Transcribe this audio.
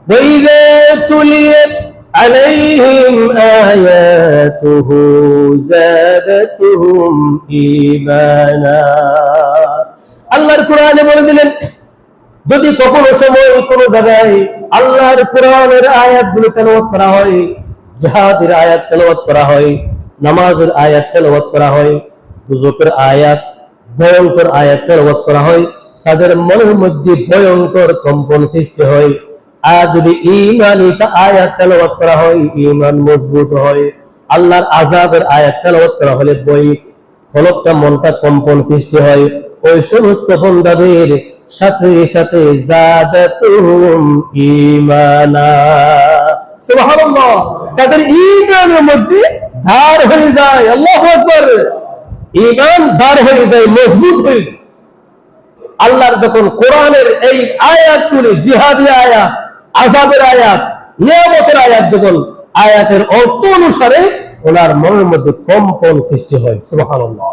وإذا تليت عليهم آياته زادتهم إيمانا আল্লাহর কোরআনে বলে দিলেন যদি কখনো সময় কোনো জায়গায় আল্লাহর কোরআনের আয়াতগুলো তেলাওয়াত করা হয়, জিহাদের আয়াত তেলাওয়াত করা হয়, নামাজের আয়াত তেলাওয়াত করা হয়, দুজকের আয়াত, ভয়ঙ্কর আয়াত তেলাওয়াত করা হয়, তাদের মনের মধ্যে ভয়ঙ্কর কম্পন সৃষ্টি হয়। আর যদি ঈমানি আয়াত তেলাওয়াত করা হয়, ঈমান মজবুত হয়। আল্লাহর আযাবের আয়াত তেলাওয়াত করা হলে বই হলকটা মনটা কম্পন সৃষ্টি হয়। ওই সমস্ত বান্দাদের সাথে সাথে জাদাতুহুম ঈমানা, সুবহানাল্লাহ, তাদের ঈমানের মধ্যে ধার হয়ে যায়। আল্লাহু আকবার। ঈমান ধার হয়ে যায়, মজবুত হয়ে যায়। আল্লাহর যখন কোরআনের এই আয়াতগুলি, জিহাদি আয়াত, আযাবের আয়াত, নিয়ামতের আয়াত, যখন আয়াতের অর্থ অনুসারে ওনার মনের মধ্যে কম্পন সৃষ্টি হয়, সুবহানাল্লাহ।